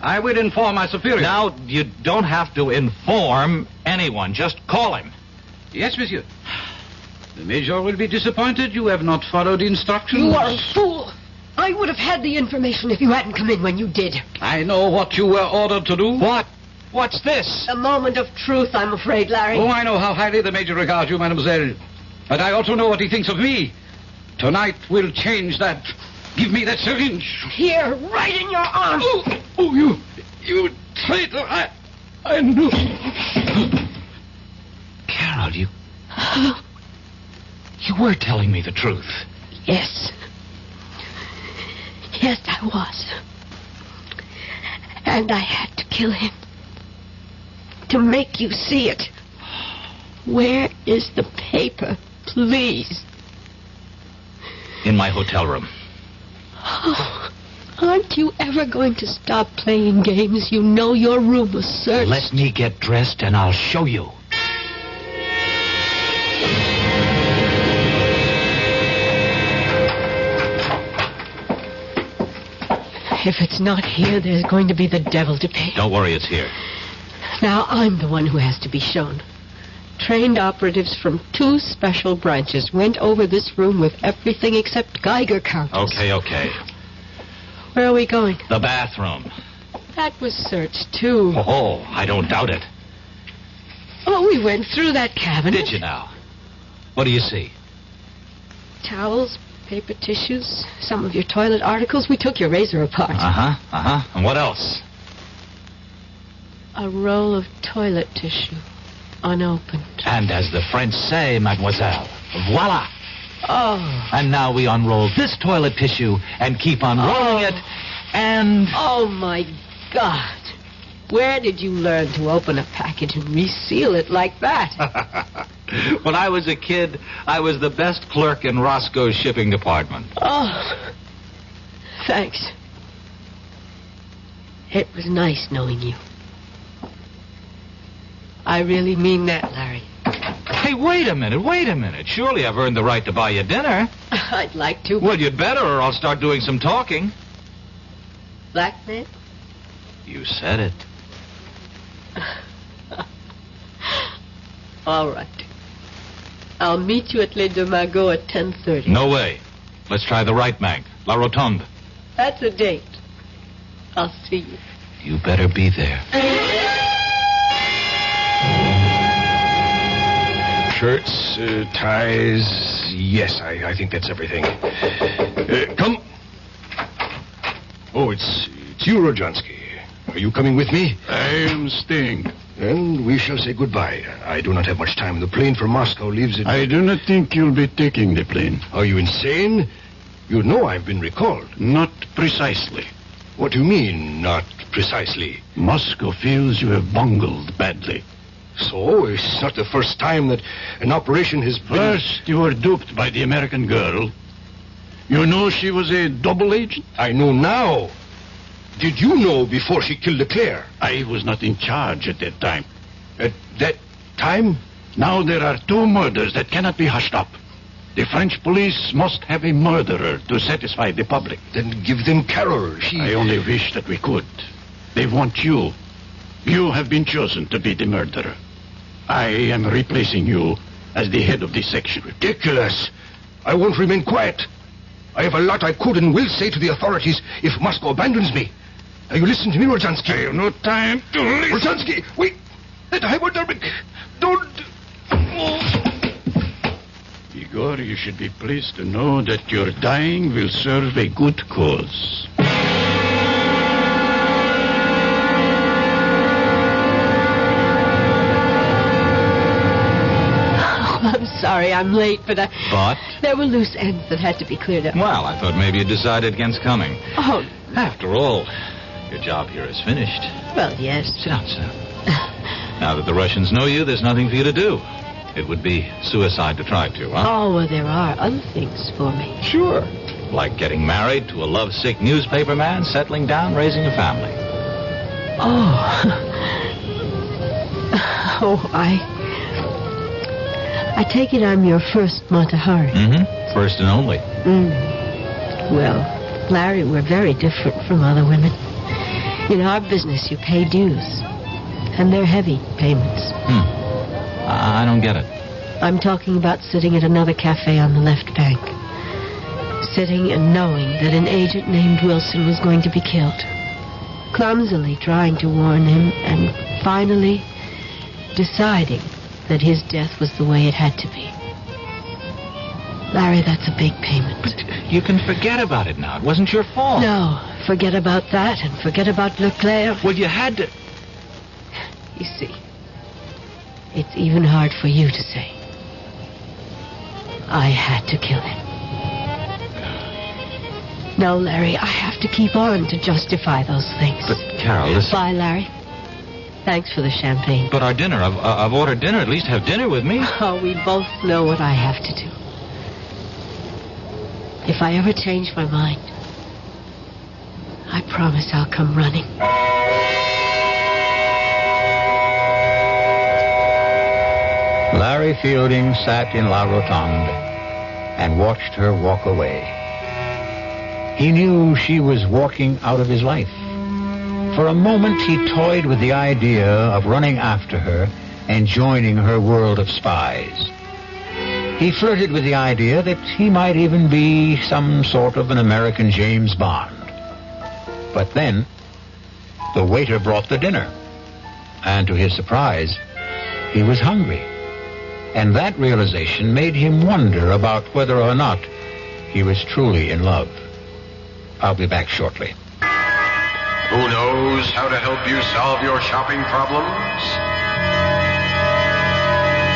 I will inform my superior. Now, you don't have to inform anyone. Just call him. Yes, monsieur. The Major will be disappointed you have not followed instructions. You are a fool. I would have had the information if you hadn't come in when you did. I know what you were ordered to do. What? What's this? A moment of truth, I'm afraid, Larry. Oh, I know how highly the Major regards you, mademoiselle. But I also know what he thinks of me. Tonight will change that. Give me that syringe. Here, right in your arm. Oh, you traitor. I knew. Well, you were telling me the truth. Yes. Yes, I was. And I had to kill him. To make you see it. Where is the paper, please? In my hotel room. Oh, aren't you ever going to stop playing games? You know your room was searched. Let me get dressed and I'll show you. If it's not here, there's going to be the devil to pay. Don't worry, it's here. Now I'm the one who has to be shown. Trained operatives from 2 special branches went over this room with everything except Geiger counters. Okay. Where are we going? The bathroom. That was searched, too. Oh, I don't doubt it. Oh, we went through that cabinet. Did you now? What do you see? Towels, paper tissues, some of your toilet articles. We took your razor apart. Uh-huh. And what else? A roll of toilet tissue, unopened. And as the French say, mademoiselle, voila. Oh. And now we unroll this toilet tissue and keep unrolling it, and... Oh, my God. Where did you learn to open a package and reseal it like that? When I was a kid, I was the best clerk in Roscoe's shipping department. Oh, thanks. It was nice knowing you. I really mean that, Larry. Hey, wait a minute. Surely I've earned the right to buy you dinner. I'd like to. Well, you'd better, or I'll start doing some talking. Blackmail? You said it. All right. I'll meet you at Les Deux Magots at 10:30. No way. Let's try the right bank, La Rotonde. That's a date. I'll see you. You better be there. Shirts, ties. Yes, I think that's everything. Come. Oh, it's you, Rojansky. Are you coming with me? I am staying. Then we shall say goodbye. I do not have much time. The plane for Moscow leaves at... I do not think you'll be taking the plane. Are you insane? You know I've been recalled. Not precisely. What do you mean, not precisely? Moscow feels you have bungled badly. So? It's not the first time that an operation has been... First, you were duped by the American girl. You know she was a double agent? I know now. Did you know before she killed Leclerc? I was not in charge at that time. At that time? Now there are 2 murders that cannot be hushed up. The French police must have a murderer to satisfy the public. Then give them Carol. I only wish that we could. They want you. You have been chosen to be the murderer. I am replacing you as the head of this section. Ridiculous. I won't remain quiet. I have a lot I could and will say to the authorities if Moscow abandons me. Now you listen to me, Rojansky. I have no time to listen. Rojansky, wait. That hypodermic. Don't... Igor, you should be pleased to know that your dying will serve a good cause. I'm sorry I'm late, but But? there were loose ends that had to be cleared up. Well, I thought maybe you decided against coming. Oh. After all, your job here is finished. Well, yes. Sit down. Now that the Russians know you, there's nothing for you to do. It would be suicide to try to, huh? Oh, well, there are other things for me. Sure. Like getting married to a lovesick newspaper man, settling down, raising a family. I take it I'm your first Matahari. Mm-hmm. First and only. Well, Larry, we're very different from other women. In our business, you pay dues. And they're heavy payments. I don't get it. I'm talking about sitting at another cafe on the left bank. Sitting and knowing that an agent named Wilson was going to be killed. Clumsily trying to warn him, and finally deciding that his death was the way it had to be. Larry, that's a big payment. But you can forget about it now. It wasn't your fault. No, forget about that and forget about Leclerc. Well, you had to... You see, It's even hard for you to say. I had to kill him. No, Larry, I have to keep on to justify those things. But, Carol, listen. Bye, Larry. Thanks for the champagne. But our dinner. I've ordered dinner. At least have dinner with me. Oh, we both know what I have to do. If I ever change my mind, I promise I'll come running. Larry Fielding sat in La Rotonde and watched her walk away. He knew she was walking out of his life. For a moment, he toyed with the idea of running after her and joining her world of spies. He flirted with the idea that he might even be some sort of an American James Bond. But then, the waiter brought the dinner. And to his surprise, he was hungry. And that realization made him wonder about whether or not he was truly in love. I'll be back shortly. Who knows how to help you solve your shopping problems?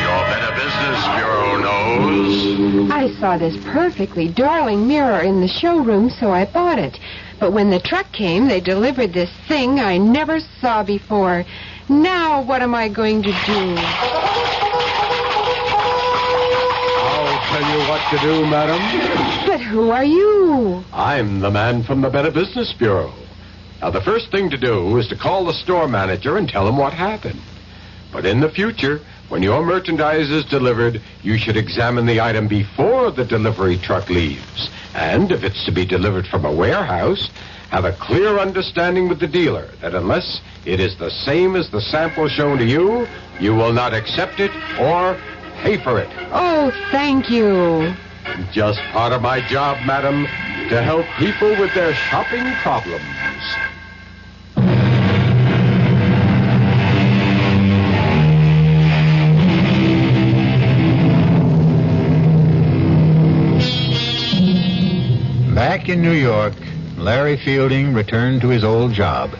Your Better Business Bureau knows. I saw this perfectly darling mirror in the showroom, so I bought it. But when the truck came, they delivered this thing I never saw before. Now what am I going to do? I'll tell you what to do, madam. But who are you? I'm the man from the Better Business Bureau. Now, the first thing to do is to call the store manager and tell him what happened. But in the future, when your merchandise is delivered, you should examine the item before the delivery truck leaves. And if it's to be delivered from a warehouse, have a clear understanding with the dealer that unless it is the same as the sample shown to you, you will not accept it or pay for it. Oh, thank you. Just part of my job, madam, to help people with their shopping problems. Back in New York, Larry Fielding returned to his old job.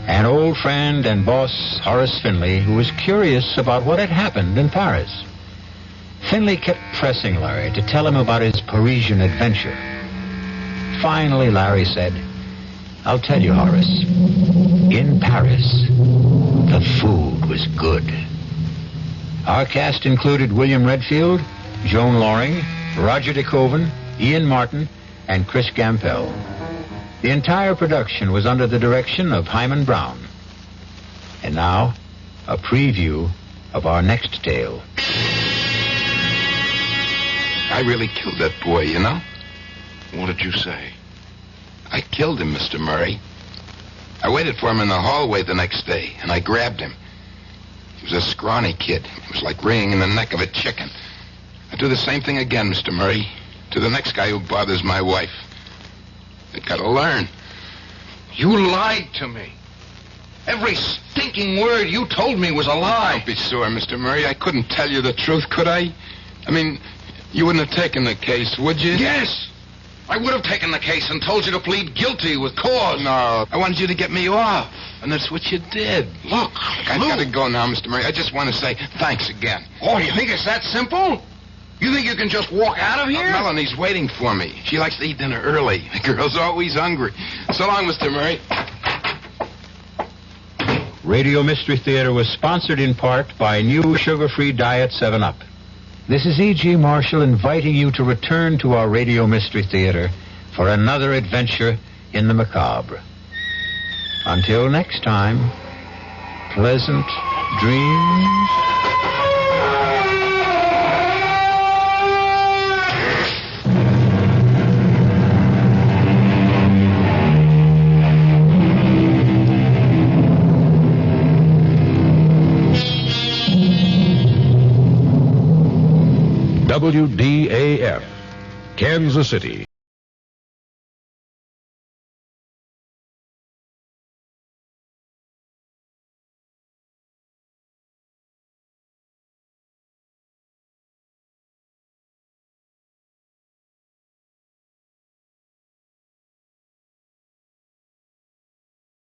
An old friend and boss, Horace Finley, who was curious about what had happened in Paris. Finley kept pressing Larry to tell him about his Parisian adventure. Finally, Larry said, I'll tell you, Horace. In Paris, the food was good. Our cast included William Redfield, Joan Loring, Roger De Koven, Ian Martin, and Chris Gampel. The entire production was under the direction of Himan Brown. And now, a preview of our next tale. I really killed that boy, you know? What did you say? I killed him, Mr. Murray. I waited for him in the hallway the next day, and I grabbed him. He was a scrawny kid. It was like ringing in the neck of a chicken. I'd do the same thing again, Mr. Murray, to the next guy who bothers my wife. They've got to learn. You lied to me. Every stinking word you told me was a lie. Don't be sore, Mr. Murray. I couldn't tell you the truth, could I? I mean, you wouldn't have taken the case, would you? Yes. I would have taken the case and told you to plead guilty with cause. No, I wanted you to get me off, and that's what you did. Look, I've got to go now, Mr. Murray. I just want to say thanks again. Oh, you think it's that simple? You think you can just walk out of here? Melanie's waiting for me. She likes to eat dinner early. The girl's always hungry. So long, Mr. Murray. Radio Mystery Theater was sponsored in part by new sugar-free Diet 7-Up. This is E.G. Marshall inviting you to return to our Radio Mystery Theater for another adventure in the macabre. Until next time, pleasant dreams. WDAF, Kansas City,